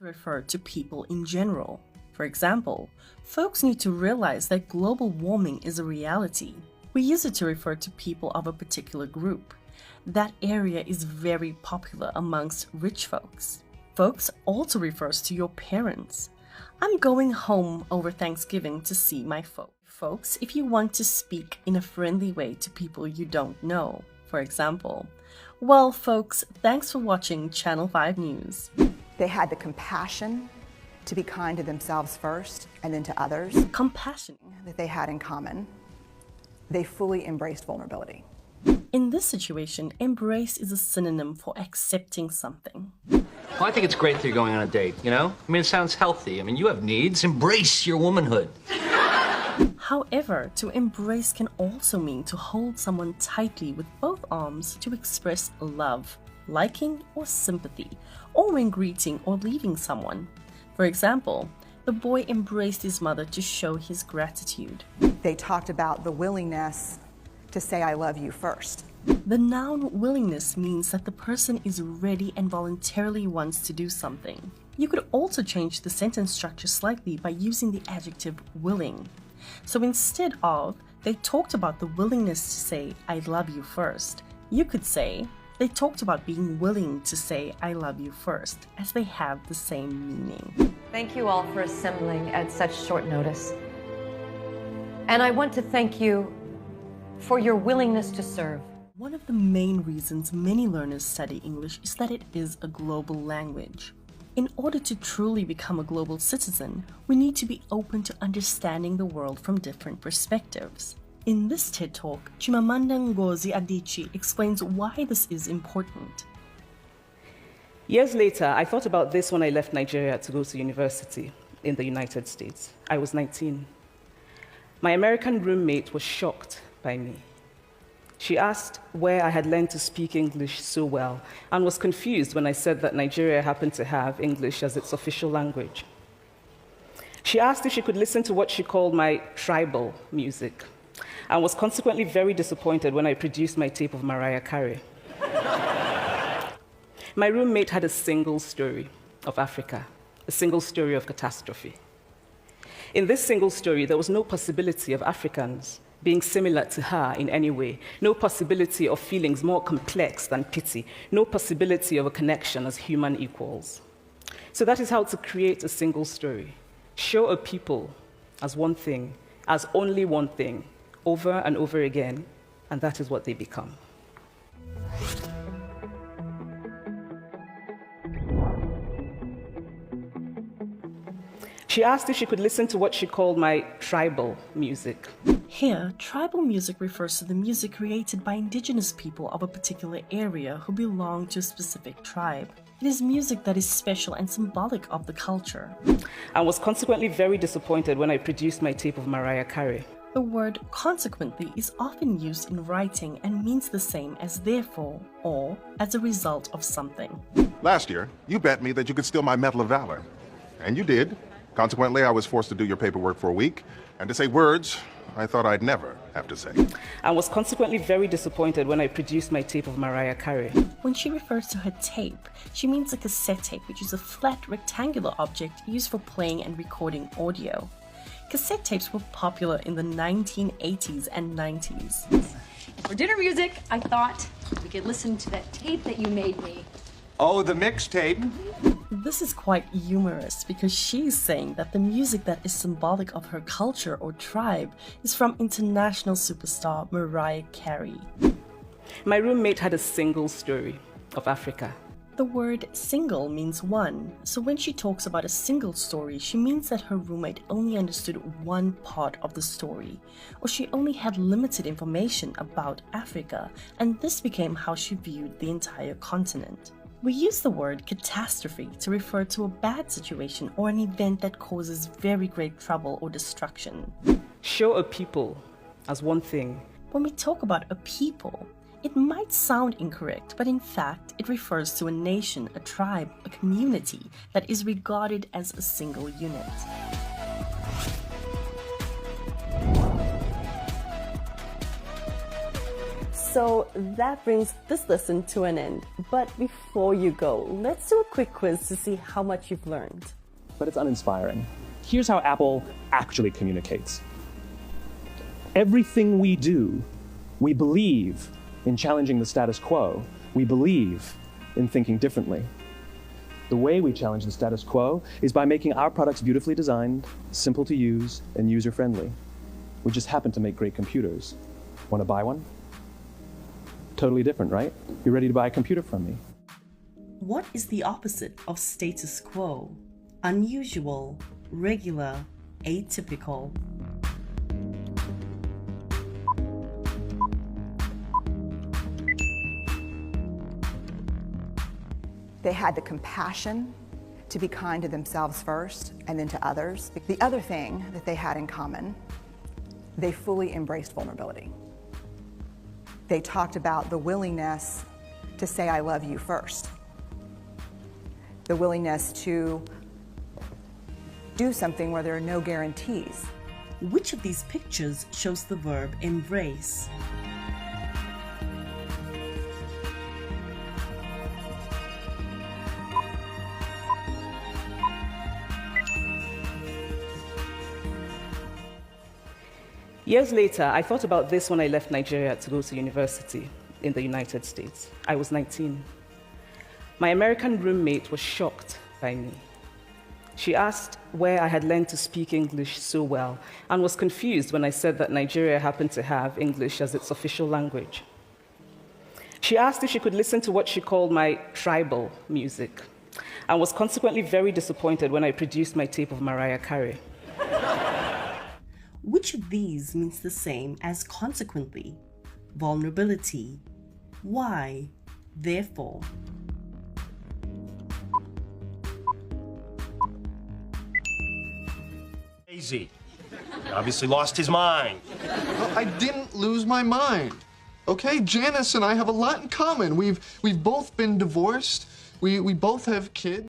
refer to people in general. For example, folks need to realize that global warming is a reality. We use it to refer to people of a particular group. That area is very popular amongst rich folks. Folks also refers to your parents. I'm going home over Thanksgiving to see my folks if you want to speak in a friendly way to people you don't know. For example, well, folks, thanks for watching Channel 5 News. They had the compassion to be kind to themselves first and then to others. Compassion That they had in common. They fully embraced vulnerability. In this situation, embrace is a synonym for accepting something. Well, I think it's great that you're going on a date, you know? I mean, it sounds healthy. I mean, you have needs. Embrace your womanhood. However, to embrace can also mean to hold someone tightly with both arms to express love, liking, or sympathy, or when greeting or leaving someone. For example, the boy embraced his mother to show his gratitude. They talked about the willingness to say I love you first. The noun willingness means that the person is ready and voluntarily wants to do something. You could also change the sentence structure slightly by using the adjective willing. So instead of, they talked about the willingness to say I love you first, you could say, they talked about being willing to say I love you first, as they have the same meaning. Thank you all for assembling at such short notice. And I want to thank you for your willingness to serve. One of the main reasons many learners study English is that it is a global language. In order to truly become a global citizen, we need to be open to understanding the world from different perspectives. In this TED Talk, Chimamanda Ngozi Adichie explains why this is important. Years later, I thought about this when I left Nigeria to go to university in the United States. I was 19. My American roommate was shocked by me. She asked where I had learned to speak English so well and was confused when I said that Nigeria happened to have English as its official language. She asked if she could listen to what she called my tribal music and was consequently very disappointed when I produced my tape of Mariah Carey. My roommate had a single story of Africa, a single story of catastrophe. In this single story, there was no possibility of Africans being similar to her in any way, no possibility of feelings more complex than pity, no possibility of a connection as human equals. So that is how to create a single story. Show a people as one thing, as only one thing, over and over again, and that is what they become. She asked if she could listen to what she called my tribal music. Here, tribal music refers to the music created by indigenous people of a particular area who belong to a specific tribe. It is music that is special and symbolic of the culture. I was consequently very disappointed when I produced my tape of Mariah Carey. The word consequently is often used in writing and means the same as therefore or as a result of something. Last year, you bet me that you could steal my Medal of Valor. And you did. Consequently, I was forced to do your paperwork for a week and to say words I thought I'd never have to say. I was consequently very disappointed when I produced my tape of Mariah Carey. When she refers to her tape, she means a cassette tape, which is a flat rectangular object used for playing and recording audio. Cassette tapes were popular in the 1980s and 90s. For dinner music, I thought we could listen to that tape that you made me. Oh, the mixtape? This is quite humorous because she's saying that the music that is symbolic of her culture or tribe is from international superstar Mariah Carey. My roommate had a single story of Africa. The word single means one, so when she talks about a single story, she means that her roommate only understood one part of the story, or she only had limited information about Africa, and this became how she viewed the entire continent. We use the word catastrophe to refer to a bad situation or an event that causes very great trouble or destruction. Show a people as one thing. When we talk about a people, it might sound incorrect, but in fact, it refers to a nation, a tribe, a community that is regarded as a single unit. So that brings this lesson to an end. But before you go, let's do a quick quiz to see how much you've learned. But it's uninspiring. Here's how Apple actually communicates. Everything we do, we believe in challenging the status quo. We believe in thinking differently. The way we challenge the status quo is by making our products beautifully designed, simple to use, and user-friendly. We just happen to make great computers. Want to buy one? Totally different, right? You're ready to buy a computer from me. What is the opposite of status quo? Unusual, regular, atypical. They had the compassion to be kind to themselves first and then to others. The other thing that they had in common, they fully embraced vulnerability. They talked about the willingness to say, I love you first. The willingness to do something where there are no guarantees. Which of these pictures shows the verb embrace? Years later, I thought about this when I left Nigeria to go to university in the United States. I was 19. My American roommate was shocked by me. She asked where I had learned to speak English so well and was confused when I said that Nigeria happened to have English as its official language. She asked if she could listen to what she called my tribal music and was consequently very disappointed when I produced my tape of Mariah Carey. Which of these means the same as consequently? Vulnerability. Why? Therefore. He obviously lost his mind. Well, I didn't lose my mind. Okay, Janice and I have a lot in common. We've both been divorced. We both have kids.